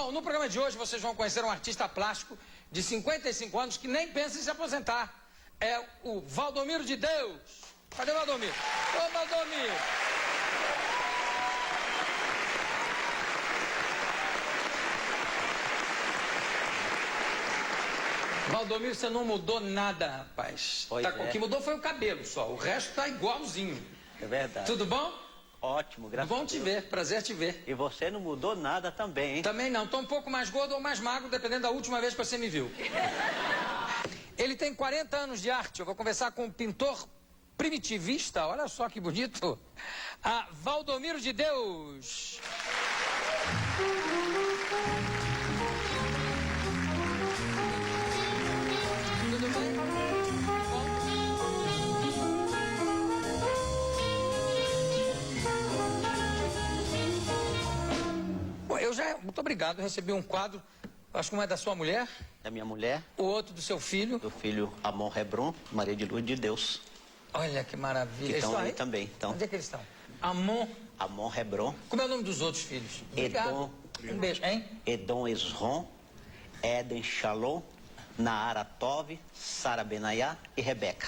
Bom, no programa de hoje vocês vão conhecer um artista plástico de 55 anos que nem pensa em se aposentar. É o Valdomiro de Deus. Cadê o Valdomiro? Ô, Valdomiro! Valdomiro, você não mudou nada, rapaz. Pois é. O que mudou foi o cabelo só, o resto tá igualzinho. É verdade. Tudo bom? Ótimo, graças a Deus. Bom te ver, prazer te ver. E você não mudou nada também, hein? Também não, tô um pouco mais gordo ou mais magro, dependendo da última vez que você me viu. Ele tem 40 anos de arte, eu vou conversar com um pintor primitivista, olha só que bonito, a Valdomiro de Deus. Tudo bem? Bom, muito obrigado, recebi um quadro, acho que um é da sua mulher. Da minha mulher, O outro do seu filho. do filho Amon Hebron, Maria de Luz de Deus. Olha que maravilha. Que estão Eles aí também. Então, Onde é que eles estão? Amon. Amon Hebron, Como é o nome dos outros filhos? Obrigado. Edom. Um beijo, hein? Edom Esron, Eden Shalom, Naara Tov, Sara Benayá e Rebeca.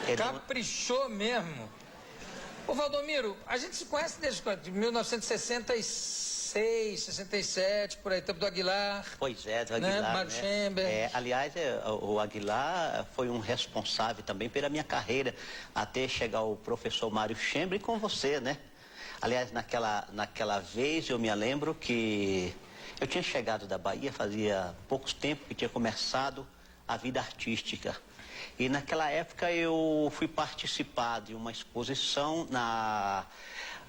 Edom, Caprichou mesmo. Ô, Valdomiro, a gente se conhece desde 1966, 67, por aí, tempo do Aguilar. pois é, do Né? Aguilar, Mário né? Schember. Aliás, o Aguilar foi um responsável também pela minha carreira, até chegar o professor Mário Schember com você, né? Aliás, naquela vez eu me lembro que eu tinha chegado da Bahia, fazia pouco tempo que tinha começado a vida artística. E naquela época eu fui participar de uma exposição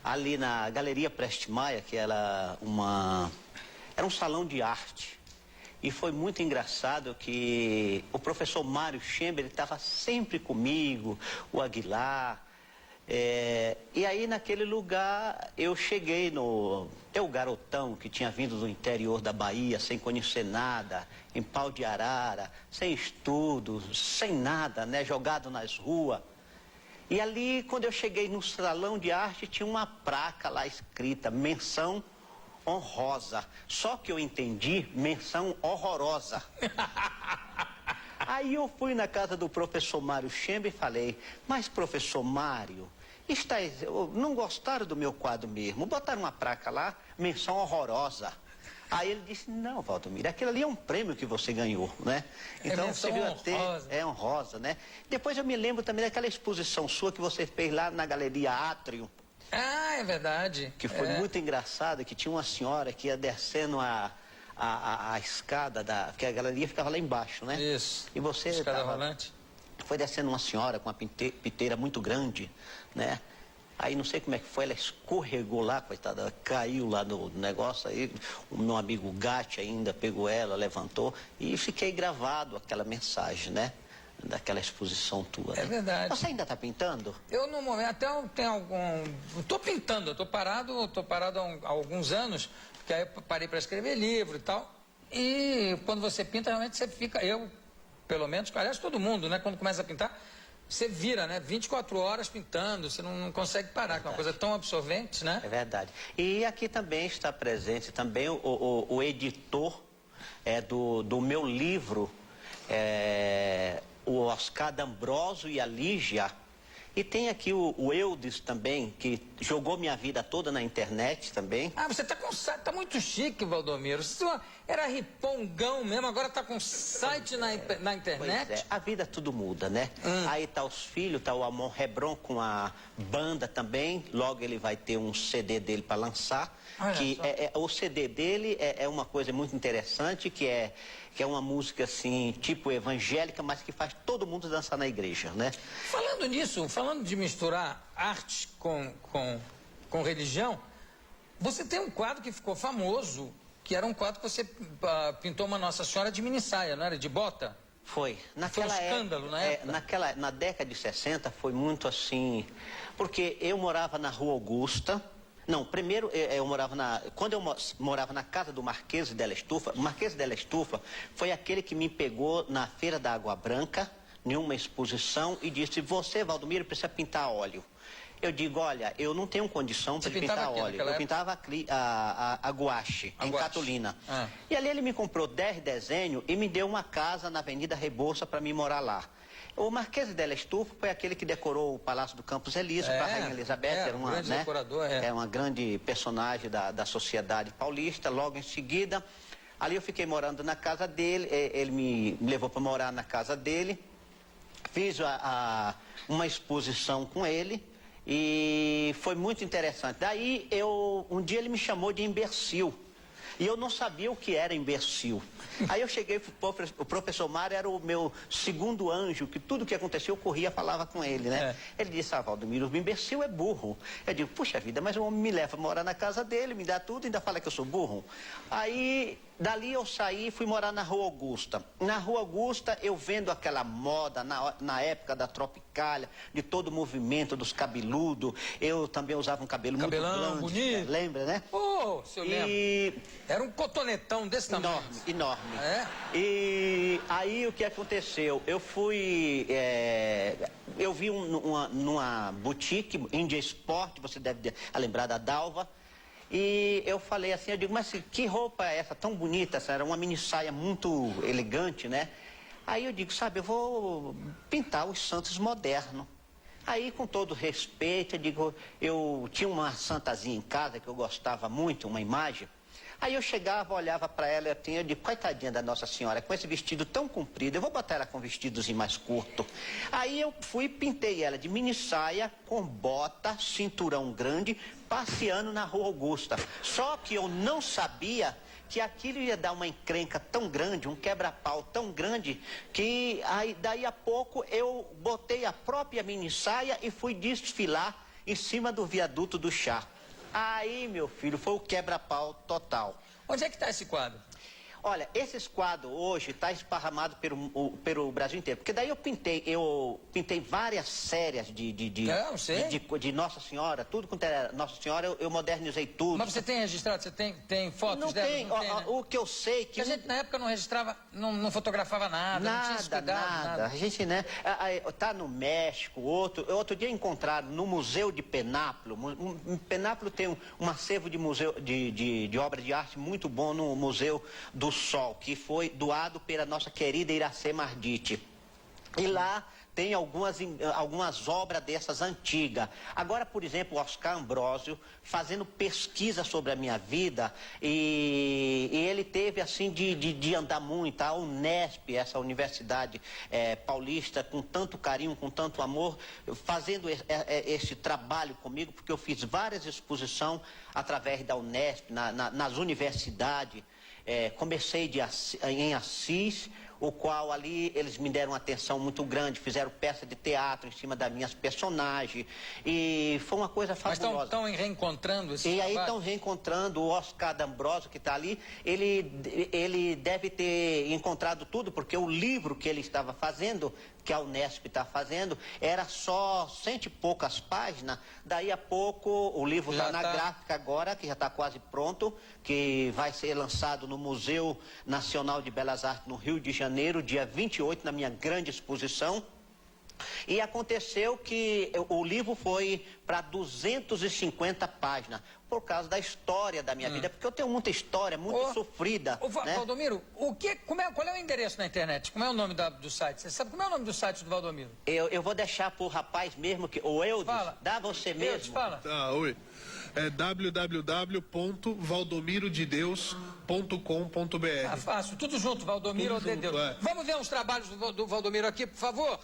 ali na Galeria Prestes Maia, que era um salão de arte. E foi muito engraçado que o professor Mário Schember estava sempre comigo, o Aguilar. E aí naquele lugar eu cheguei eu garotão que tinha vindo do interior da Bahia sem conhecer nada, em pau de arara, sem estudos, sem nada, né, jogado nas ruas. E ali quando eu cheguei no salão de arte tinha uma placa lá escrita, menção honrosa. Só que eu entendi menção horrorosa. Aí eu fui na casa do professor Mário Schember e falei, mas professor Mário, não gostaram do meu quadro mesmo, botaram uma placa lá, menção horrorosa. Aí ele disse, não, Valdomiro, aquilo ali é um prêmio que você ganhou, né? Então você viu honrosa. É honrosa, né? Depois eu me lembro também daquela exposição sua que você fez lá na Galeria Átrium. Ah, é verdade. Que foi muito engraçado, que tinha uma senhora que ia descendo a escada, que a galeria ficava lá embaixo, né? Isso. E você Escada rolante. foi descendo uma senhora com uma piteira muito grande, né? Aí não sei como é que foi, ela escorregou lá, coitada, caiu lá no negócio, aí o meu amigo Gatti ainda pegou ela, levantou, e fiquei gravado aquela mensagem, né? Daquela exposição tua. É verdade. Você ainda está pintando? Eu, no momento, até tenho algum... Estou pintando, eu estou parado há alguns anos, porque aí eu parei para escrever livro e tal. E quando você pinta, realmente você fica... Eu, pelo menos, aliás, todo mundo, né? Quando começa a pintar, você vira, né? 24 horas pintando, você não consegue parar, que é uma coisa tão absorvente, né? É verdade. E aqui também está presente também o editor do meu livro, o Oscar D'Ambrosio e a Lígia. E tem aqui o Eudes também, que jogou minha vida toda na internet também. Ah, você tá com site, tá muito chique, Valdomiro. Você era ripongão mesmo, agora tá com site na internet. Pois é, a vida tudo muda, né? Aí tá os filhos, tá o Amon Hebron com a banda também. Logo ele vai ter um CD dele para lançar. Que o CD dele é uma coisa muito interessante, que é uma música assim, tipo evangélica, mas que faz todo mundo dançar na igreja, né? Falando nisso, falando de misturar arte com religião, você tem um quadro que ficou famoso, que era um quadro que você pintou uma Nossa Senhora de minissaia, não era? De bota? Foi. Foi um escândalo na época? Na década de 60 foi muito assim, porque eu morava na Rua Augusta. Não, primeiro quando eu morava na casa do Marquês della Estufa, o Marquês della Estufa foi aquele que me pegou na Feira da Água Branca, em uma exposição, e disse, você, Valdomiro, precisa pintar a óleo. Eu digo, olha, eu não tenho condição de pintar óleo. Eu pintava a guache, em Catolina. E ali ele me comprou 10 desenhos e me deu uma casa na Avenida Rebouça para mim morar lá. O Marquês de Della Stufa foi aquele que decorou o Palácio do Campos Elísio para a Rainha Elizabeth. Era uma grande decorador, é uma grande personagem da sociedade paulista. Logo em seguida, ali eu fiquei morando na casa dele, ele me levou para morar na casa dele. Fiz uma exposição com ele e foi muito interessante. Daí, um dia ele me chamou de imbecil. E eu não sabia o que era imbecil. Aí eu cheguei, o professor Mário era o meu segundo anjo, que tudo que acontecia eu corria, falava com ele, né? Ele disse, Valdomiro, o imbecil é burro. Eu digo, puxa vida, mas o homem me leva a morar na casa dele, me dá tudo e ainda fala que eu sou burro. Aí, dali eu saí e fui morar na Rua Augusta. Na Rua Augusta, eu vendo aquela moda, na época da Tropicália, de todo o movimento dos cabeludos, eu também usava um cabelo muito grande. Bonito. Lembra, né? Pô, se eu lembro. Era um cotonetão desse tamanho. Enorme. E aí o que aconteceu? Eu fui... eu vi numa boutique, Índia Sport, você deve lembrar da Dalva, e eu falei assim, eu digo, mas que roupa é essa tão bonita? Essa era uma mini saia muito elegante, né? Aí eu digo, sabe, eu vou pintar os santos modernos. Aí, com todo respeito, eu digo, eu tinha uma santazinha em casa que eu gostava muito, uma imagem. Aí eu chegava, olhava para ela, eu digo, coitadinha da Nossa Senhora, com esse vestido tão comprido, eu vou botar ela com um vestidozinho mais curto. Aí eu fui e pintei ela de mini saia, com bota, cinturão grande, passeando na Rua Augusta. Só que eu não sabia que aquilo ia dar uma encrenca tão grande, um quebra-pau tão grande, que aí, daí a pouco eu botei a própria mini saia e fui desfilar em cima do viaduto do Chá. Aí, meu filho, foi o quebra-pau total. Onde é que está esse quadro? Olha, esses quadros hoje estão esparramados pelo Brasil inteiro. Porque daí eu pintei várias séries de Nossa Senhora, tudo quanto era Nossa Senhora, eu modernizei tudo. Mas você tem registrado, você tem fotos não delas? Tem, não tem, né? O que eu sei que... A gente na época não registrava, não fotografava nada, não tinha esse cuidado, nada. A gente, né, tá no México, outro dia encontraram no Museu de Penápolis. Penápolis tem um acervo de obra de arte muito bom no Museu do Sol, que foi doado pela nossa querida Iracema Arditi. E lá tem algumas obras dessas antigas. Agora, por exemplo, o Oscar Ambrósio, fazendo pesquisa sobre a minha vida, e ele teve, assim, de andar muito. A Unesp, essa universidade paulista, com tanto carinho, com tanto amor, fazendo esse trabalho comigo, porque eu fiz várias exposições através da Unesp, nas universidades. Comecei em Assis, o qual ali eles me deram uma atenção muito grande, fizeram peça de teatro em cima das minhas personagens, e foi uma coisa fabulosa. Mas estão reencontrando esse trabalho? E aí estão reencontrando o Oscar D'Ambrosio, que está ali, ele deve ter encontrado tudo, porque o livro que ele estava fazendo, que a Unesp está fazendo, era só 100 e poucas páginas. Daí a pouco o livro está na gráfica agora, que já está quase pronto, que vai ser lançado no Museu Nacional de Belas Artes no Rio de Janeiro, dia 28, na minha grande exposição. E aconteceu que o livro foi para 250 páginas, por causa da história da minha vida, porque eu tenho muita história, muito sofrida. Né? Valdomiro, qual é o endereço na internet? Como é o nome do site? Você sabe como é o nome do site do Valdomiro? Eu vou deixar pro rapaz mesmo, o Eudes, dá você mesmo. Eudes, fala. Oi. É www.valdomirodedeus.com.br. Fácil, tudo junto, Valdomiro de Deus. Vamos ver uns trabalhos do Valdomiro aqui, por favor?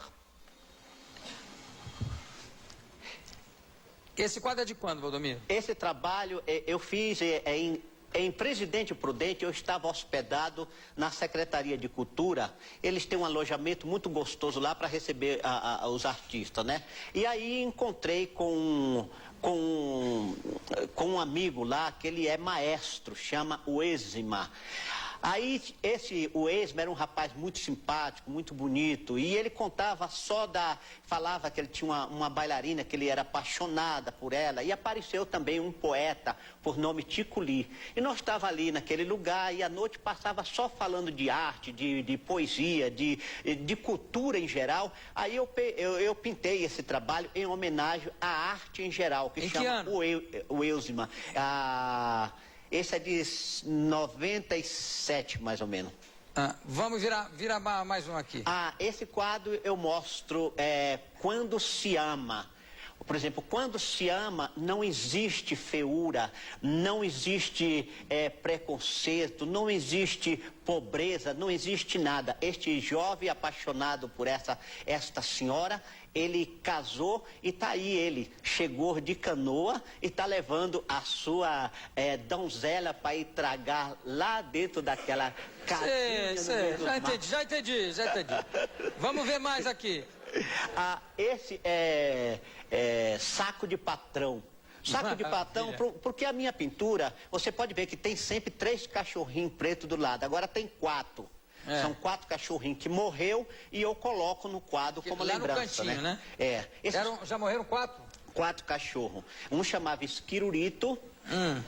Esse quadro é de quando, Valdomiro? Esse trabalho eu fiz em Presidente Prudente. Eu estava hospedado na Secretaria de Cultura. Eles têm um alojamento muito gostoso lá para receber os artistas, né? E aí encontrei com um amigo lá, que ele é maestro, chama o Exima. Aí o Esma era um rapaz muito simpático, muito bonito, e ele contava falava que ele tinha uma bailarina, que ele era apaixonada por ela, e apareceu também um poeta por nome Tico Lee. E nós estávamos ali naquele lugar, e a noite passava só falando de arte, de poesia, de cultura em geral. Aí eu pintei esse trabalho em homenagem à arte em geral, que chama o Esma. Esse é de 97, mais ou menos. Vamos virar mais um aqui. Esse quadro eu mostro quando se ama. Por exemplo, quando se ama, não existe feura, não existe preconceito, não existe pobreza, não existe nada. Este jovem apaixonado por esta senhora, ele casou e está aí ele, chegou de canoa e está levando a sua donzela para ir tragar lá dentro daquela casinha. Já entendi. Vamos ver mais aqui. Esse é saco de patrão. Saco de patrão, porque a minha pintura, você pode ver que tem sempre 3 cachorrinhos pretos do lado, agora tem 4. São 4 cachorrinhos que morreu e eu coloco no quadro como lembrança. No cantinho, né? Já morreram 4? 4 cachorros. Um chamava Esquirurito,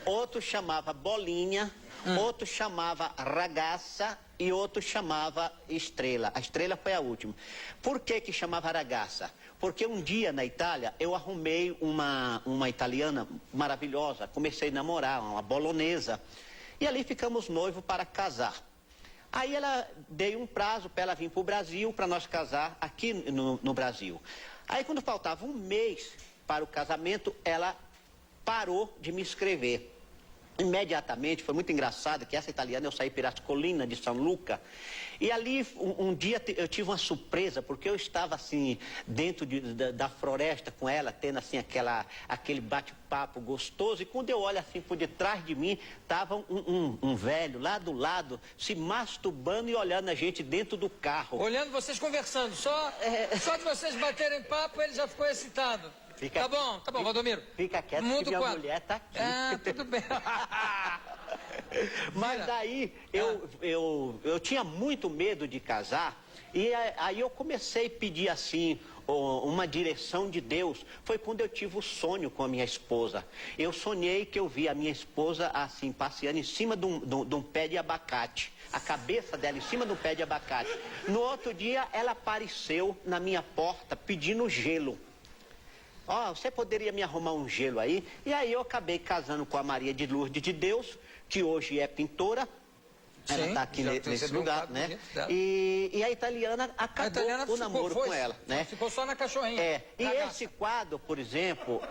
outro chamava Bolinha, outro chamava Ragaça e outro chamava Estrela. A Estrela foi a última. Por que chamava Ragaça? Porque um dia na Itália eu arrumei uma italiana maravilhosa, comecei a namorar, uma bolonesa, e ali ficamos noivos para casar. Aí ela deu um prazo para ela vir para o Brasil, para nós casar aqui no Brasil. Aí quando faltava um mês para o casamento, ela parou de me escrever. Imediatamente, foi muito engraçado que essa italiana, eu saí Pirascolina de São Luca, e ali um dia eu tive uma surpresa, porque eu estava assim, dentro da floresta com ela, tendo assim aquele bate-papo gostoso, e quando eu olho assim por detrás de mim, estava um velho lá do lado, se masturbando e olhando a gente dentro do carro. Olhando vocês conversando, só de vocês baterem papo, ele já ficou excitado. Tá bom, Valdomiro. Fica quieto que minha mulher tá aqui. Tudo bem. Mas daí eu tinha muito medo de casar, e aí eu comecei a pedir assim uma direção de Deus. Foi quando eu tive o sonho com a minha esposa. Eu sonhei que eu vi a minha esposa assim passeando em cima de um pé de abacate. A cabeça dela em cima do pé de abacate. No outro dia ela apareceu na minha porta pedindo gelo. Você poderia me arrumar um gelo aí? E aí eu acabei casando com a Maria de Lourdes de Deus, que hoje é pintora. Ela está aqui nesse lugar, né? E a italiana acabou o namoro com ela, né? Ficou só na cachorrinha. E esse quadro, por exemplo,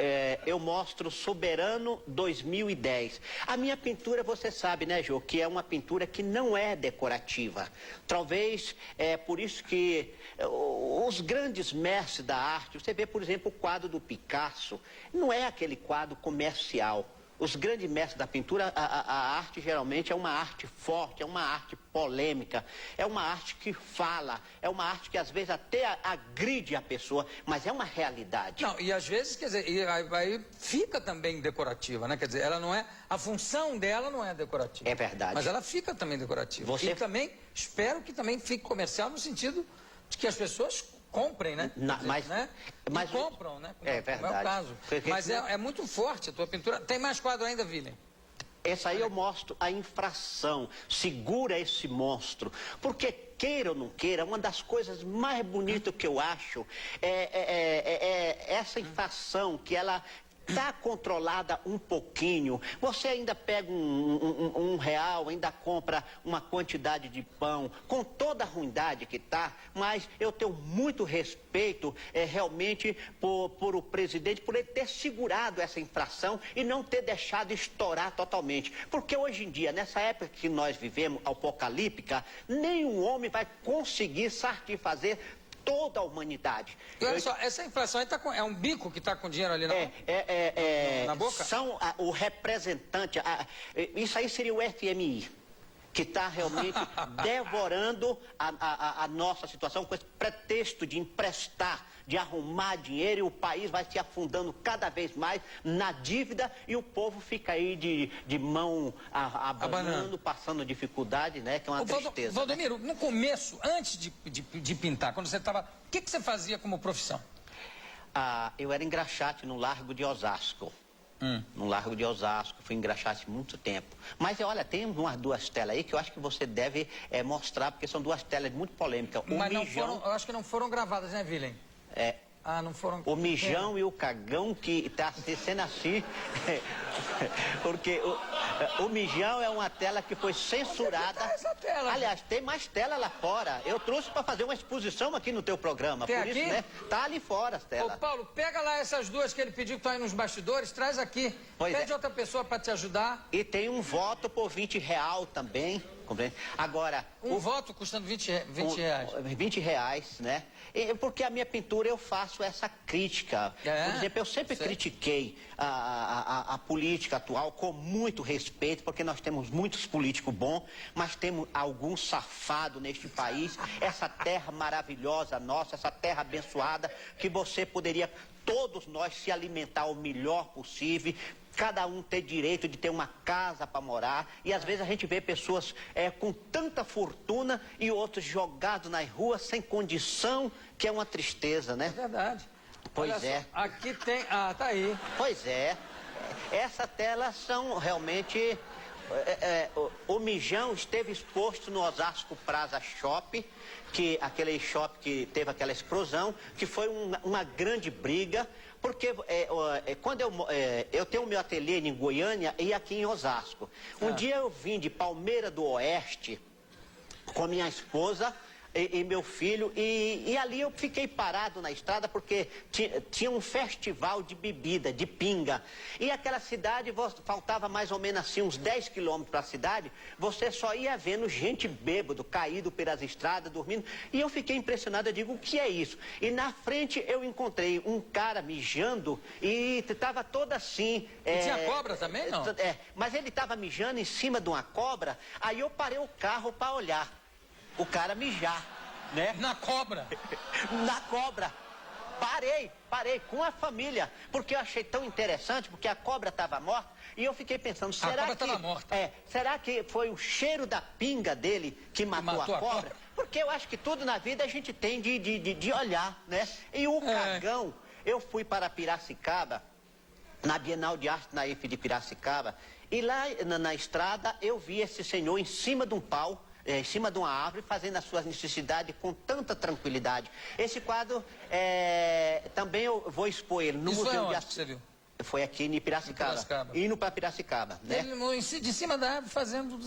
eu mostro Soberano 2010. A minha pintura, você sabe, né, Jô, que é uma pintura que não é decorativa. Talvez é por isso que os grandes mestres da arte, você vê, por exemplo, o quadro do Picasso, não é aquele quadro comercial. Os grandes mestres da pintura, a arte geralmente é uma arte forte, é uma arte polêmica, é uma arte que fala, é uma arte que às vezes até agride a pessoa, mas é uma realidade. Não, e às vezes, quer dizer, aí fica também decorativa, né? Quer dizer, ela não é, a função dela não é decorativa. É verdade. Mas ela fica também decorativa. E também, espero que também fique comercial no sentido de que as pessoas comprem, né? Mas compram, né? É verdade. Não é o caso. Mas é muito forte a tua pintura. Tem mais quadro ainda, William? Essa aí eu mostro a infração. Segura esse monstro. Porque, queira ou não queira, uma das coisas mais bonitas que eu acho é essa infração que ela está controlada um pouquinho. Você ainda pega um real, ainda compra uma quantidade de pão, com toda a ruindade que está, mas eu tenho muito respeito realmente por o presidente, por ele ter segurado essa infração e não ter deixado estourar totalmente. Porque hoje em dia, nessa época que nós vivemos, apocalíptica, nenhum homem vai conseguir satisfazer toda a humanidade. E olha só, essa inflação aí é um bico que está com dinheiro ali na boca? São o representante, isso aí seria o FMI. que está realmente devorando a nossa situação com esse pretexto de emprestar, de arrumar dinheiro, e o país vai se afundando cada vez mais na dívida e o povo fica aí de mão abanando, passando dificuldade, né? Que é uma tristeza. Valdomiro, né? No começo, antes de pintar, quando você estava... O que você fazia como profissão? Eu era engraxate no Largo de Osasco. No Largo de Osasco, fui engraxate muito tempo. Mas olha, tem umas duas telas aí que eu acho que você deve mostrar, porque são duas telas muito polêmicas. Mas não foram, eu acho que não foram gravadas, né, Vilen? Não foram... O mijão e o cagão que está sendo assim, porque o mijão é uma tela que foi censurada. Essa tela, aliás, tem mais tela lá fora. Eu trouxe para fazer uma exposição aqui no teu programa. Tem por aqui? Isso, né? Tá ali fora as telas. Ô, Paulo, pega lá essas duas que ele pediu que estão aí nos bastidores, traz aqui. Pede outra pessoa para te ajudar. E tem um voto por R$20 também. Compreende? Agora... Um voto custando 20 reais. R$20, né? Porque a minha pintura eu faço essa crítica. Por exemplo, eu sempre critiquei a política atual com muito respeito, porque nós temos muitos políticos bons, mas temos alguns safados neste país. Essa terra maravilhosa nossa, essa terra abençoada, que você poderia, todos nós, se alimentar o melhor possível, cada um ter direito de ter uma casa para morar, e às vezes a gente vê pessoas com tanta fortuna e outros jogados nas ruas sem condição, que é uma tristeza, né? É verdade. Pois olha é. Só, aqui tem... tá aí. Pois é. Essas telas são realmente... o mijão esteve exposto no Osasco Plaza Shopping, aquele shopping que teve aquela explosão, que foi uma grande briga, porque quando eu tenho o meu ateliê em Goiânia e aqui em Osasco. Um dia eu vim de Palmeira do Oeste com minha esposa e meu filho, e ali eu fiquei parado na estrada porque tinha um festival de bebida, de pinga. E aquela cidade, faltava mais ou menos assim uns 10 quilômetros para a cidade, você só ia vendo gente bêbado, caído pelas estradas, dormindo. E eu fiquei impressionado, eu digo, o que é isso? E na frente eu encontrei um cara mijando e estava todo assim... E tinha cobra também, não? Mas ele estava mijando em cima de uma cobra, aí eu parei o carro para olhar. O cara mijar, né? Na cobra. Na cobra. Parei com a família, porque eu achei tão interessante, porque a cobra estava morta, e eu fiquei pensando, será a cobra estava morta. Será que foi o cheiro da pinga dele que matou a cobra? Porque eu acho que tudo na vida a gente tem de olhar, né? E o cagão, eu fui para Piracicaba, na Bienal de Arte na IFE de Piracicaba, e lá na estrada eu vi esse senhor em cima de um pau, em cima de uma árvore, fazendo as suas necessidades com tanta tranquilidade. Esse quadro, também eu vou expor ele no Museu de Arte. Você viu? Foi aqui em Piracicaba. Indo para Piracicaba, né? Ele, de cima da árvore, fazendo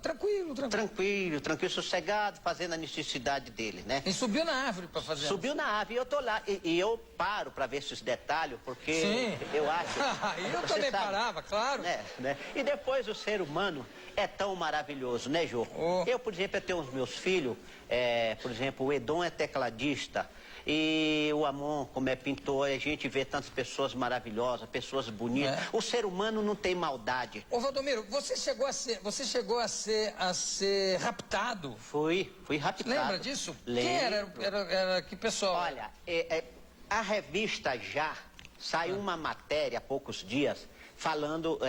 tranquilo, sossegado, fazendo a necessidade dele, né? E subiu na árvore para fazer. Subiu na árvore, e eu tô lá, e eu paro para ver esses detalhes, porque Sim. Eu acho... eu também parava, claro. Né? E depois o ser humano é tão maravilhoso, né, Jô? Eu, por exemplo, eu tenho os meus filhos, por exemplo, o Edom é tecladista, e o Amon, como é pintor, a gente vê tantas pessoas maravilhosas, pessoas bonitas. O ser humano não tem maldade. Ô, Valdomiro, você chegou a ser raptado? Fui raptado. Lembra disso? Lembro. Quem era que pessoal? Olha, a revista Já saiu uma matéria há poucos dias falando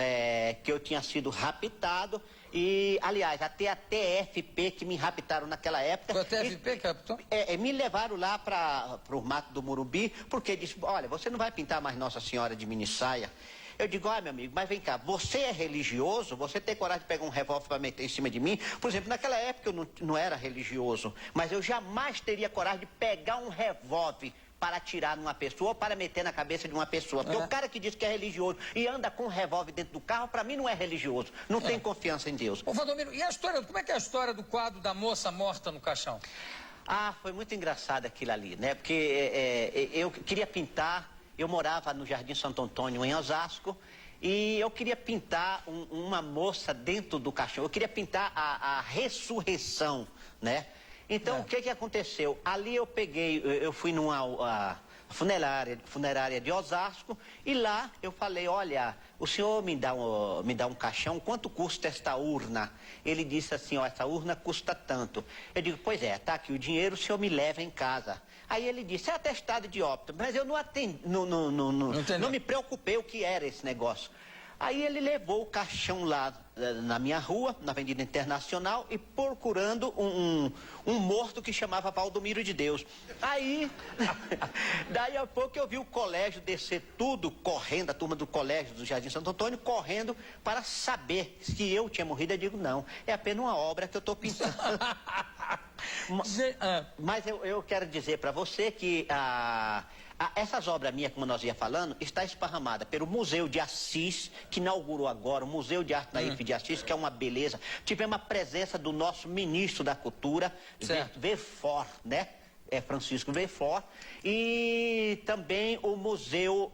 que eu tinha sido raptado. E, aliás, até a TFP que me raptaram naquela época... Foi a TFP que raptou? Me levaram lá para o Mato do Morumbi, porque disse, olha, você não vai pintar mais Nossa Senhora de minissaia. Eu digo, meu amigo, mas vem cá, você é religioso? Você tem coragem de pegar um revólver para meter em cima de mim? Por exemplo, naquela época eu não era religioso, mas eu jamais teria coragem de pegar um revólver para atirar numa pessoa ou para meter na cabeça de uma pessoa. Porque o cara que diz que é religioso e anda com um revólver dentro do carro, para mim não é religioso. Não tem confiança em Deus. Ô, Valdomiro, e a história, como é que é a história do quadro da moça morta no caixão? Foi muito engraçado aquilo ali, né? Porque eu queria pintar, eu morava no Jardim Santo Antônio, em Osasco, e eu queria pintar uma moça dentro do caixão. Eu queria pintar a ressurreição, né? Então, o que aconteceu? Ali eu fui funerária de Osasco, e lá eu falei, olha, o senhor me dá um caixão, quanto custa esta urna? Ele disse assim, ó, essa urna custa tanto. Eu digo, pois é, tá aqui o dinheiro, o senhor me leva em casa. Aí ele disse, é atestado de óbito, mas eu não me preocupei o que era esse negócio. Aí ele levou o caixão lá na minha rua, na Avenida Internacional, e procurando um morto que chamava Valdomiro de Deus. Aí, daí a pouco eu vi o colégio descer tudo correndo, a turma do colégio do Jardim Santo Antônio correndo para saber se eu tinha morrido. Eu digo, não, é apenas uma obra que eu estou pintando. Mas eu quero dizer para você que essas obras minhas, como nós ia falando, está esparramada pelo Museu de Assis, que inaugurou agora, o Museu de Arte Naif de Assis, que é uma beleza. Tivemos a presença do nosso ministro da Cultura, Verfort, né? Francisco Verfort, e também o museu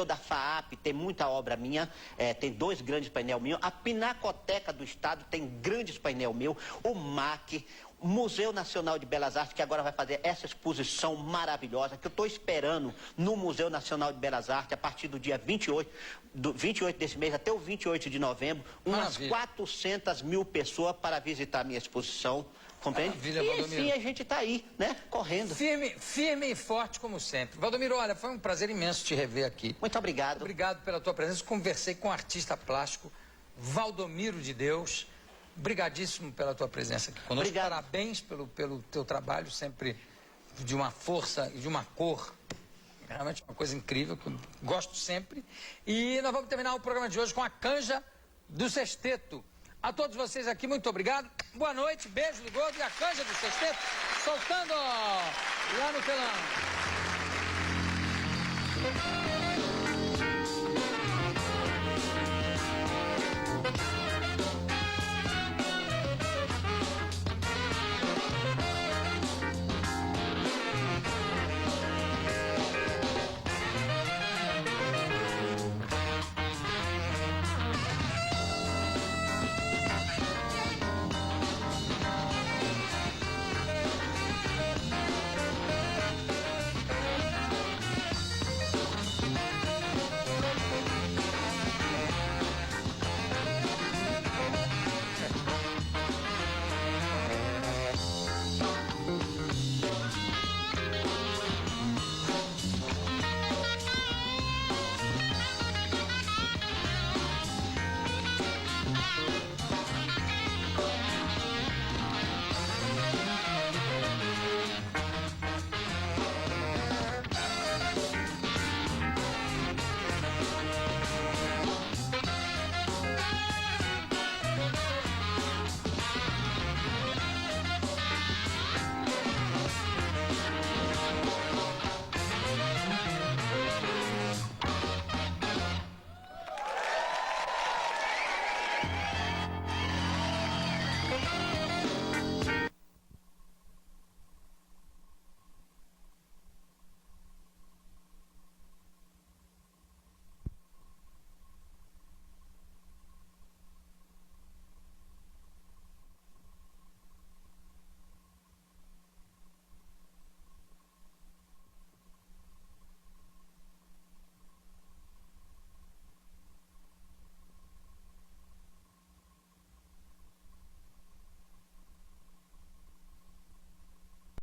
da FAAP tem muita obra minha, tem 2 grandes painéis meus, a Pinacoteca do Estado tem grandes painéis meus, o MAC, o Museu Nacional de Belas Artes, que agora vai fazer essa exposição maravilhosa, que eu estou esperando no Museu Nacional de Belas Artes, a partir do dia 28 desse mês até o 28 de novembro, umas 400 mil pessoas para visitar a minha exposição. Compreende? E assim a gente está aí, né? Correndo. Firme e forte como sempre. Valdomiro, olha, foi um prazer imenso te rever aqui. Muito obrigado. Obrigado pela tua presença. Conversei com o artista plástico Valdomiro de Deus. Obrigadíssimo pela tua presença aqui conosco. Obrigado. Parabéns pelo teu trabalho, sempre de uma força e de uma cor. Realmente uma coisa incrível, que eu gosto sempre. E nós vamos terminar o programa de hoje com a canja do sexteto. A todos vocês aqui, muito obrigado. Boa noite, beijo do gordo e a canja do sexteto soltando lá no telão.